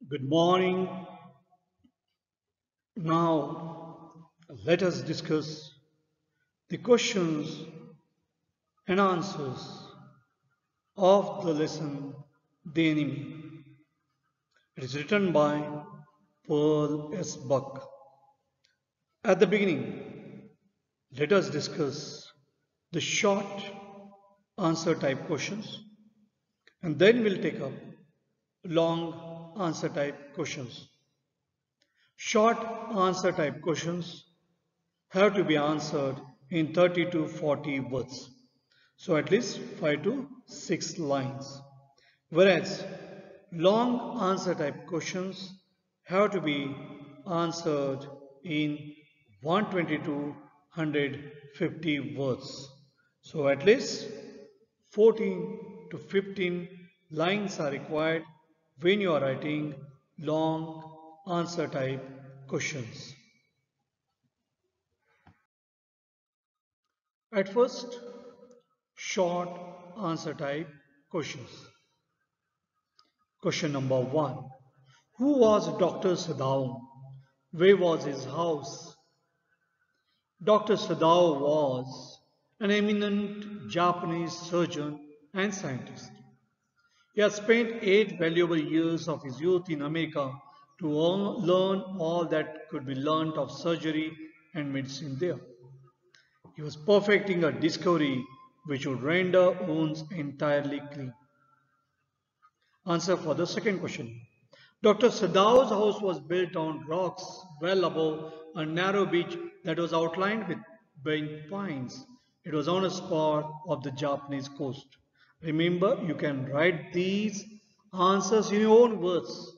Good morning. Now, let us discuss the questions and answers of the lesson The Enemy. It is written by Pearl S. Buck. At the beginning, let us discuss the short answer type questions and then we'll take up long answer type questions. Short answer type questions have to be answered in 30 to 40 words. So at least 5 to 6 lines. Whereas long answer type questions have to be answered in 120 to 150 words. So at least 14 to 15 lines are required when you are writing long answer type questions. At first, short answer type questions. Question number 1. Who was Dr. Sadao? Where was his house? Dr. Sadao was an eminent Japanese surgeon and scientist. He had spent 8 valuable years of his youth in America to learn all that could be learnt of surgery and medicine there. He was perfecting a discovery which would render wounds entirely clean. Answer for the second question. Dr. Sadao's house was built on rocks well above a narrow beach that was outlined with bent pines. It was on a spot of the Japanese coast. Remember, you can write these answers in your own words.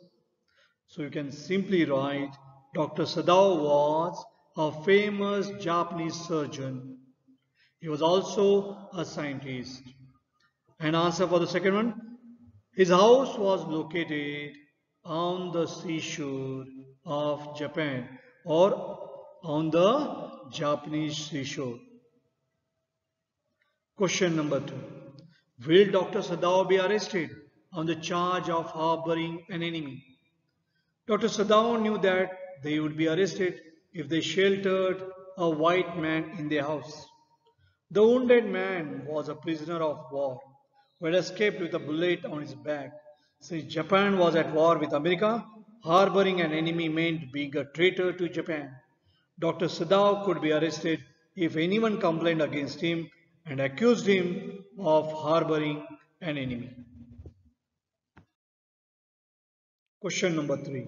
So you can simply write, Dr. Sadao was a famous Japanese surgeon. He was also a scientist. And answer for the second one, his house was located on the seashore of Japan or on the Japanese seashore. Question number 2. Will Dr. Sadao be arrested on the charge of harboring an enemy? Dr. Sadao knew that they would be arrested if they sheltered a white man in their house. The wounded man was a prisoner of war who had escaped with a bullet on his back. Since Japan was at war with America, harboring an enemy meant being a traitor to Japan. Dr. Sadao could be arrested if anyone complained against him and accused him of harboring an enemy. Question number 3.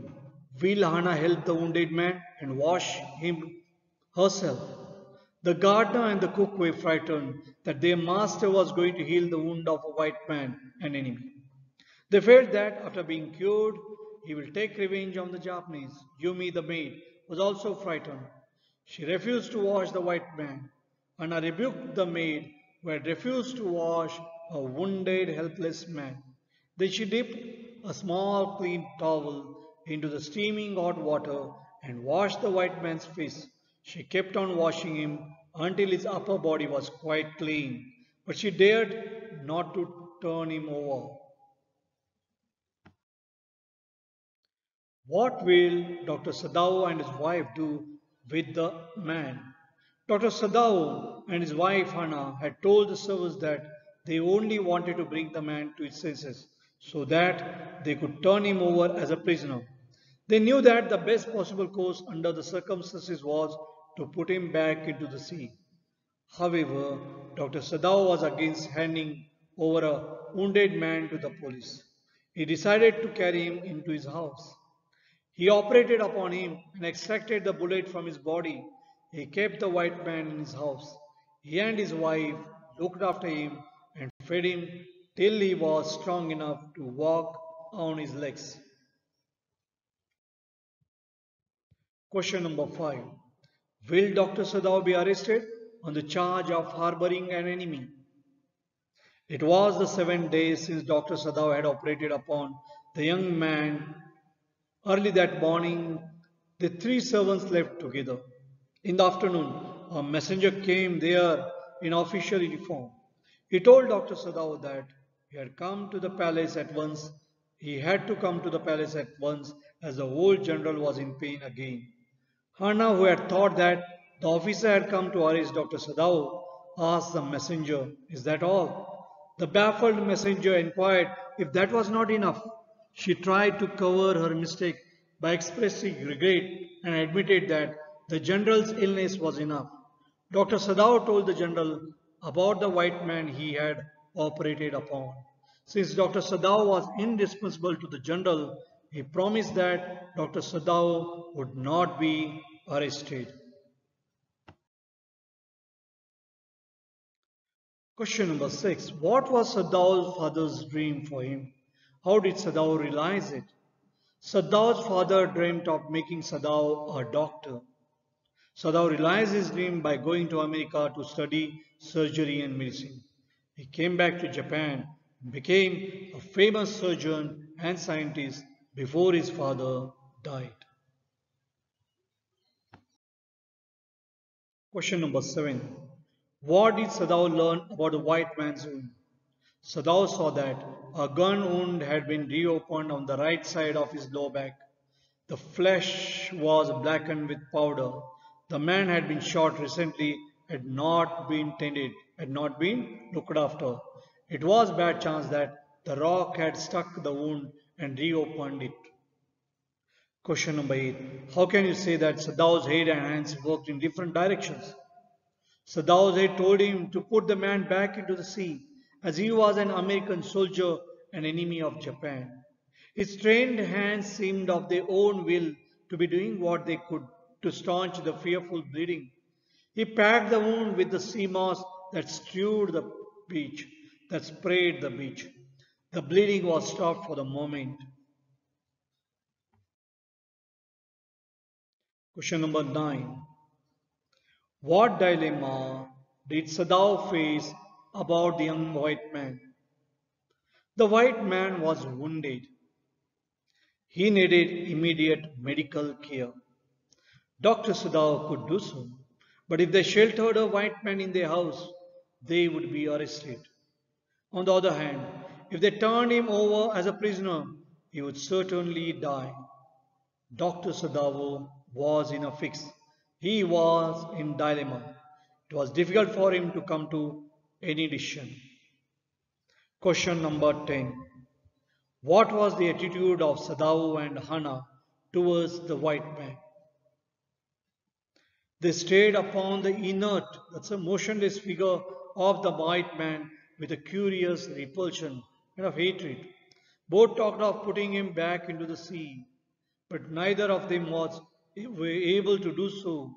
Will Hana help the wounded man and wash him herself? The gardener and the cook were frightened that their master was going to heal the wound of a white man, an enemy. They felt that after being cured, he will take revenge on the Japanese. Yumi, the maid, was also frightened. She refused to wash the white man. Hana rebuked the maid who had refused to wash a wounded, helpless man. Then she dipped a small clean towel into the steaming hot water and washed the white man's face. She kept on washing him until his upper body was quite clean, but she dared not to turn him over. What will Dr. Sadao and his wife do with the man? Dr. Sadao and his wife Hana had told the servants that they only wanted to bring the man to his senses so that they could turn him over as a prisoner. They knew that the best possible course under the circumstances was to put him back into the sea. However, Dr. Sadao was against handing over a wounded man to the police. He decided to carry him into his house. He operated upon him and extracted the bullet from his body. He kept the white man in his house. He and his wife looked after him and fed him till he was strong enough to walk on his legs. Question number 5. Will Dr. Sadao be arrested on the charge of harboring an enemy? It was the 7th day since Dr. Sadao had operated upon the young man. Early that morning, the 3 servants left together. In the afternoon, a messenger came there in official uniform. He told Dr. Sadao that he had come to the palace at once. He had to come to the palace at once as the old general was in pain again. Hannah, who had thought that the officer had come to arrest Dr. Sadao, asked the messenger, "Is that all?" The baffled messenger inquired if that was not enough. She tried to cover her mistake by expressing regret and admitted that the general's illness was enough. Dr. Sadao told the general about the white man he had operated upon. Since Dr. Sadao was indispensable to the general, he promised that Dr. Sadao would not be arrested. Question number 6. What was Sadao's father's dream for him? How did Sadao realize it? Sadao's father dreamt of making Sadao a doctor. Sadao realized his dream by going to America to study surgery and medicine. He came back to Japan and became a famous surgeon and scientist before his father died. Question number 7. What did Sadao learn about the white man's wound? Sadao saw that a gun wound had been reopened on the right side of his lower back. The flesh was blackened with powder. The man had been shot recently, had not been tended, had not been looked after. It was bad chance that the rock had stuck the wound and reopened it. Question number 8. How can you say that Sadao's head and hands worked in different directions? Sadao's head told him to put the man back into the sea, as he was an American soldier and enemy of Japan. His trained hands seemed of their own will to be doing what they could to staunch the fearful bleeding. He packed the wound with the sea moss that strewed the beach, that sprayed the beach. The bleeding was stopped for the moment. Question number 9. What dilemma did Sadao face about the young white man? The white man was wounded. He needed immediate medical care. Dr. Sadao could do so, but if they sheltered a white man in their house, they would be arrested. On the other hand, if they turned him over as a prisoner, he would certainly die. Dr. Sadao was in a fix. He was in dilemma. It was difficult for him to come to any decision. Question number 10. What was the attitude of Sadao and Hana towards the white man? They stared upon the inert, that's a motionless figure of the white man with a curious repulsion and of hatred. Both talked of putting him back into the sea, but neither of them was able to do so.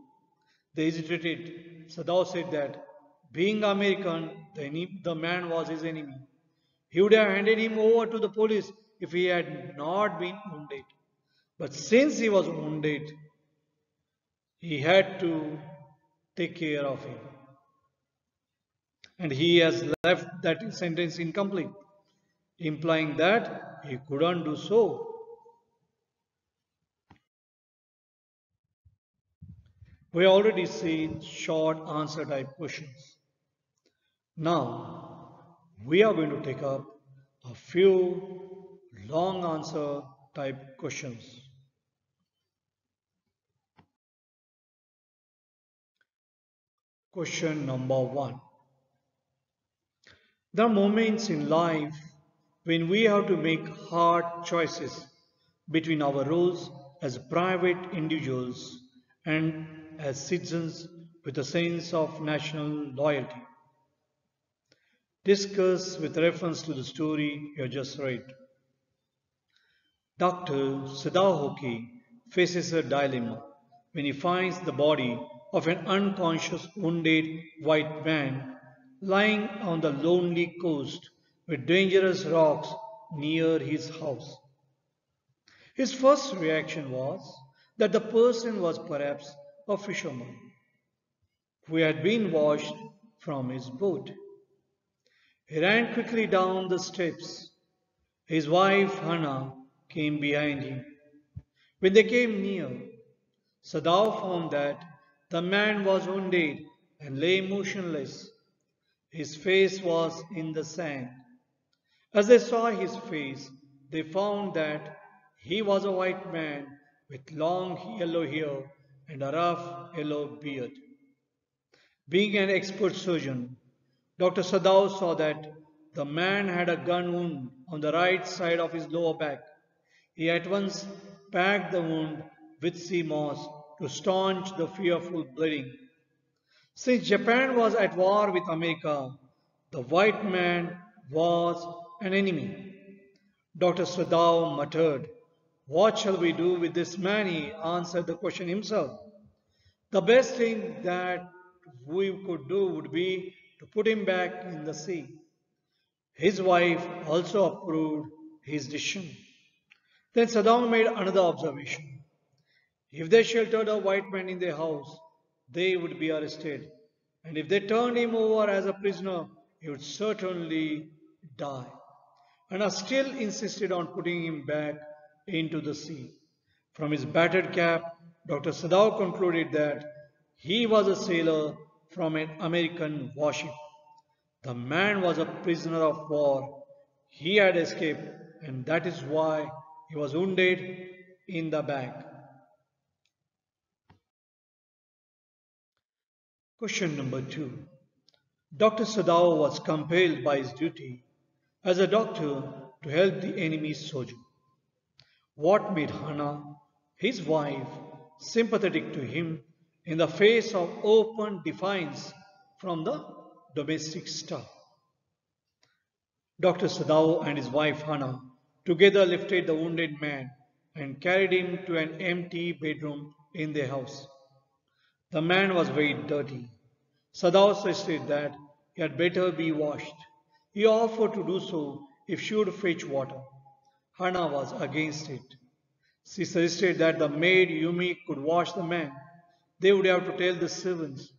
They hesitated. Sadao said that, being American, the man was his enemy. He would have handed him over to the police if he had not been wounded. But since he was wounded, he had to take care of him. And he has left that sentence incomplete, implying that he couldn't do so. We already seen short answer type questions. Now, we are going to take up a few long answer type questions. Question number 1. There are moments in life when we have to make hard choices between our roles as private individuals and as citizens with a sense of national loyalty. Discuss with reference to the story you just read. Dr. Siddhahoki faces a dilemma when he finds the body of an unconscious wounded white man lying on the lonely coast with dangerous rocks near his house. His first reaction was that the person was perhaps a fisherman who had been washed from his boat. He ran quickly down the steps. His wife Hannah came behind him. When they came near, Sadao found that the man was wounded and lay motionless. His face was in the sand. As they saw his face, they found that he was a white man with long yellow hair and a rough yellow beard. Being an expert surgeon, Dr. Sadao saw that the man had a gun wound on the right side of his lower back. He at once packed the wound with sea moss to staunch the fearful bleeding. Since Japan was at war with America, the white man was an enemy. Dr. Sadao muttered, "What shall we do with this man?" He answered the question himself. The best thing that we could do would be to put him back in the sea. His wife also approved his decision. Then Saddam made another observation. If they sheltered a white man in their house, they would be arrested. And if they turned him over as a prisoner, he would certainly die. Anna still insisted on putting him back into the sea. From his battered cap, Dr. Sadao concluded that he was a sailor from an American warship. The man was a prisoner of war. He had escaped, and that is why he was wounded in the back. Question number 2. Dr. Sadao was compelled by his duty as a doctor to help the enemy's soldier. What made Hannah, his wife, sympathetic to him in the face of open defiance from the domestic staff? Dr. Sadao and his wife Hannah together lifted the wounded man and carried him to an empty bedroom in their house. The man was very dirty. Sadao suggested that he had better be washed. He offered to do so if she would fetch water. Hannah was against it. She suggested that the maid Yumi could wash the man. They would have to tell the servants.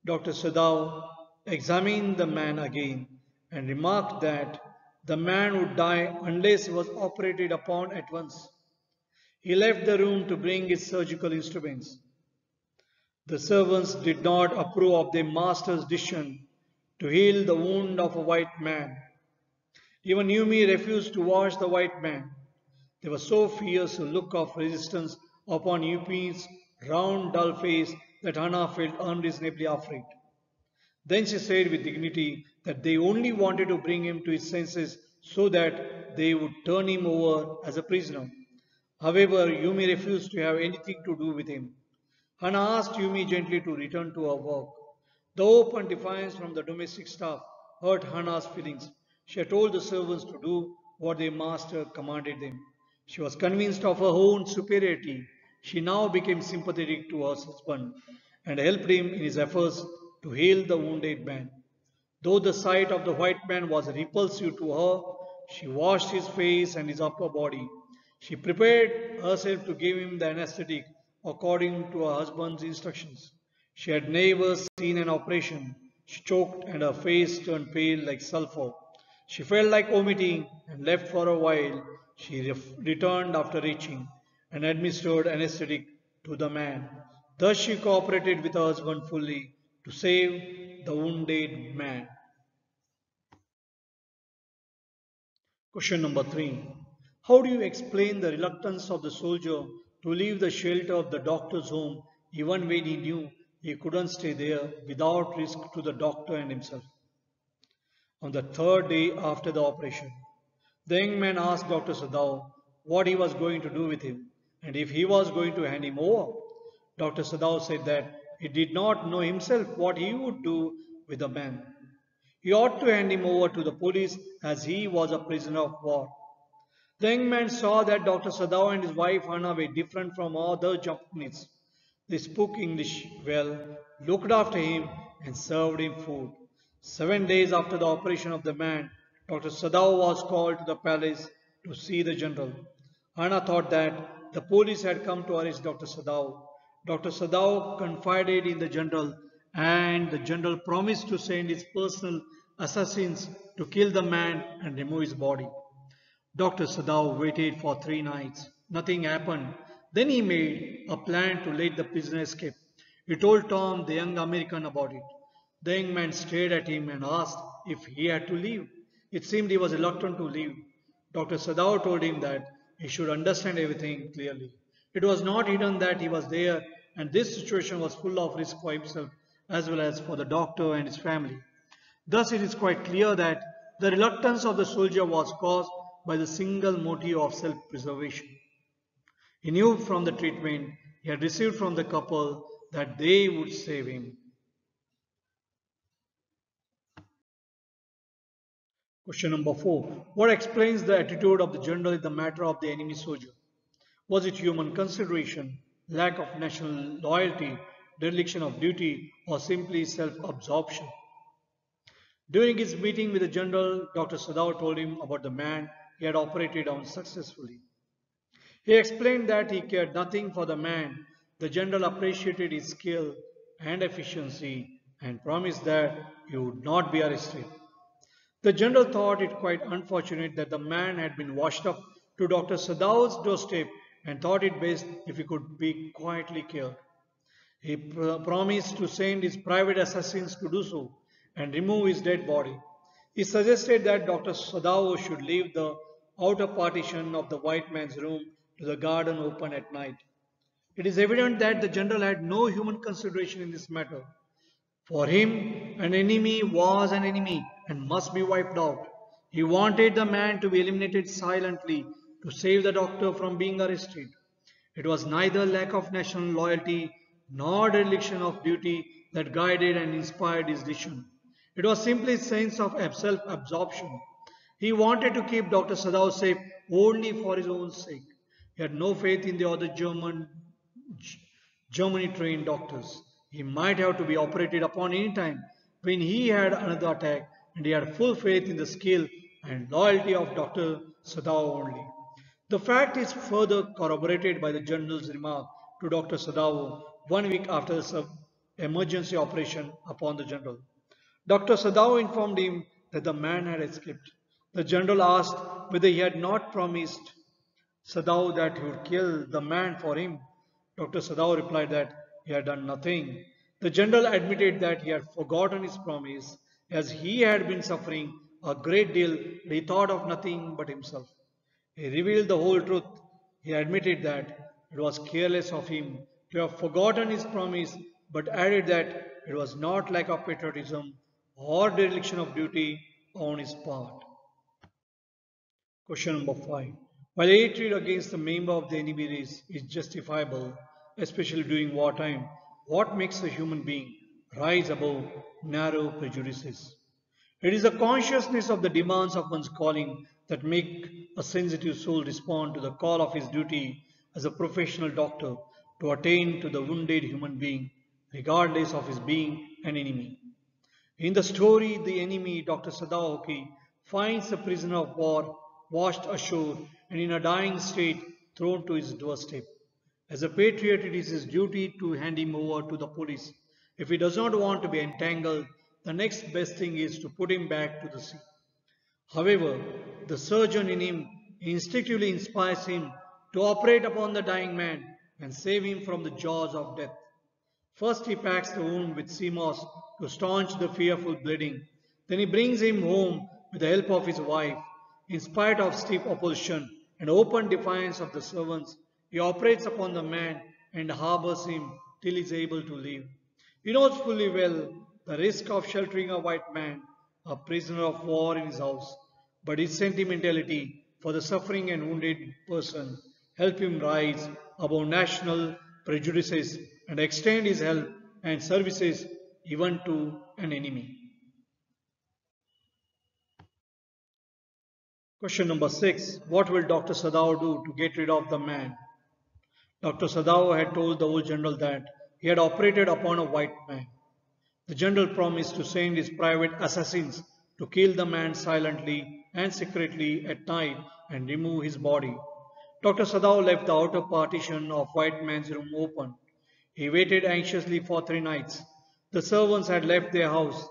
Dr. Sadao examined the man again and remarked that the man would die unless he was operated upon at once. He left the room to bring his surgical instruments. The servants did not approve of their master's decision to heal the wound of a white man. Even Yumi refused to wash the white man. There was so fierce a look of resistance upon Yumi's round, dull face that Hannah felt unreasonably afraid. Then she said with dignity that they only wanted to bring him to his senses so that they would turn him over as a prisoner. However, Yumi refused to have anything to do with him. Hannah asked Yumi gently to return to her work. The open defiance from the domestic staff hurt Hannah's feelings. She had told the servants to do what their master commanded them. She was convinced of her own superiority. She now became sympathetic to her husband and helped him in his efforts to heal the wounded man. Though the sight of the white man was repulsive to her, she washed his face and his upper body. She prepared herself to give him the anesthetic according to her husband's instructions. She had never seen an operation. She choked and her face turned pale like sulfur. She felt like vomiting and left for a while. She returned after reaching and administered anesthetic to the man. Thus she cooperated with her husband fully to save the wounded man. Question number 3. How do you explain the reluctance of the soldier to leave the shelter of the doctor's home even when he knew he couldn't stay there without risk to the doctor and himself? On the third day after the operation, the young man asked Dr. Sadao what he was going to do with him and if he was going to hand him over. Dr. Sadao said that he did not know himself what he would do with the man. He ought to hand him over to the police as he was a prisoner of war. The young man saw that Dr. Sadao and his wife Hannah were different from other Japanese. They spoke English well, looked after him, and served him food. 7 days after the operation of the man, Dr. Sadao was called to the palace to see the general. Hannah thought that the police had come to arrest Dr. Sadao. Dr. Sadao confided in the general, and the general promised to send his personal assassins to kill the man and remove his body. Dr. Sadao waited for 3 nights. Nothing happened. Then he made a plan to let the prisoner escape. He told Tom, the young American, about it. The young man stared at him and asked if he had to leave. It seemed he was reluctant to leave. Dr. Sadao told him that he should understand everything clearly. It was not hidden that he was there, and this situation was full of risk for himself as well as for the doctor and his family. Thus, it is quite clear that the reluctance of the soldier was caused by the single motive of self-preservation. He knew from the treatment he had received from the couple that they would save him. Question number 4. What explains the attitude of the general in the matter of the enemy soldier? Was it human consideration, lack of national loyalty, dereliction of duty, or simply self-absorption? During his meeting with the general, Dr. Sadao told him about the man he had operated on successfully. He explained that he cared nothing for the man. The general appreciated his skill and efficiency and promised that he would not be arrested. The general thought it quite unfortunate that the man had been washed up to Dr. Sadao's doorstep and thought it best if he could be quietly killed. He promised to send his private assassins to do so and remove his dead body. He suggested that Dr. Sadao should leave the outer partition of the white man's room to the garden open at night. It is evident that the general had no human consideration in this matter. For him, an enemy was an enemy and must be wiped out. He wanted the man to be eliminated silently to save the doctor from being arrested. It was neither lack of national loyalty nor dereliction of duty that guided and inspired his decision. It was simply a sense of self-absorption. He wanted to keep Dr. Sadao safe only for his own sake. He had no faith in the other Germany trained doctors. He might have to be operated upon any time when he had another attack, and he had full faith in the skill and loyalty of Dr. Sadao only. The fact is further corroborated by the general's remark to Dr. Sadao 1 week after the emergency operation upon the general. Dr. Sadao informed him that the man had escaped. The general asked whether he had not promised Sadao that he would kill the man for him. Dr. Sadao replied that he had done nothing. The general admitted that he had forgotten his promise as he had been suffering a great deal and he thought of nothing but himself. He revealed the whole truth. He admitted that it was careless of him to have forgotten his promise, but added that it was not lack of patriotism or dereliction of duty on his part. Question number 5. While hatred against a member of the enemy race is justifiable, especially during wartime, what makes a human being rise above narrow prejudices? It is the consciousness of the demands of one's calling that make a sensitive soul respond to the call of his duty as a professional doctor to attend to the wounded human being, regardless of his being an enemy. In the story, the enemy, Dr. Sadaoki, finds a prisoner of war washed ashore and in a dying state thrown to his doorstep. As a patriot, it is his duty to hand him over to the police. If he does not want to be entangled, the next best thing is to put him back to the sea. However, the surgeon in him instinctively inspires him to operate upon the dying man and save him from the jaws of death. First, he packs the wound with sea moss to staunch the fearful bleeding. Then he brings him home with the help of his wife. In spite of stiff opposition and open defiance of the servants, he operates upon the man and harbors him till he is able to leave. He knows fully well the risk of sheltering a white man, a prisoner of war in his house, but his sentimentality for the suffering and wounded person help him rise above national prejudices and extend his help and services even to an enemy. Question number 6. What will Dr. Sadao do to get rid of the man? Dr. Sadao had told the old general that he had operated upon a white man. The general promised to send his private assassins to kill the man silently and secretly at night and remove his body. Dr. Sadao left the outer partition of white man's room open. He waited anxiously for 3 nights. The servants had left their house.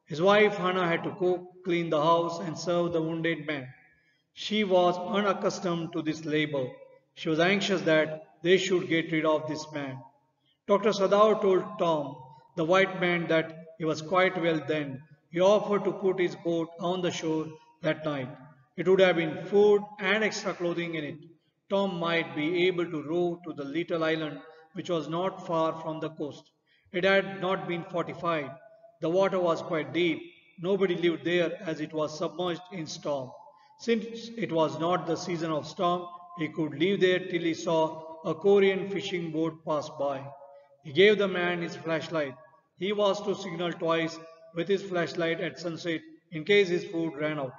His wife Hannah had to cook, clean the house and serve the wounded man. She was unaccustomed to this labor. She was anxious that they should get rid of this man. Dr. Sadao told Tom, the white man, that he was quite well then. He offered to put his boat on the shore that night. It would have been food and extra clothing in it. Tom might be able to row to the little island which was not far from the coast. It had not been fortified. The water was quite deep. Nobody lived there as it was submerged in storm. Since it was not the season of storm, he could live there till he saw a Korean fishing boat pass by. He gave the man his flashlight. He was to signal twice with his flashlight at sunset in case his food ran out.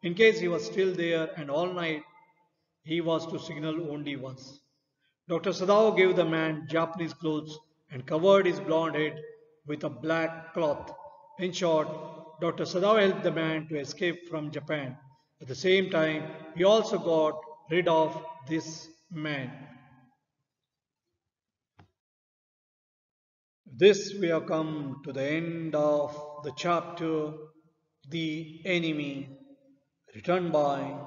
In case he was still there and all night, he was to signal only once. Dr. Sadao gave the man Japanese clothes and covered his blond head with a black cloth. In short, Dr. Sadao helped the man to escape from Japan. At the same time, he also got rid of this man. This we have come to the end of the chapter The Enemy, written by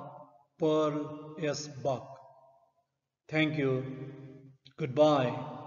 Pearl S. Buck. Thank you. Goodbye.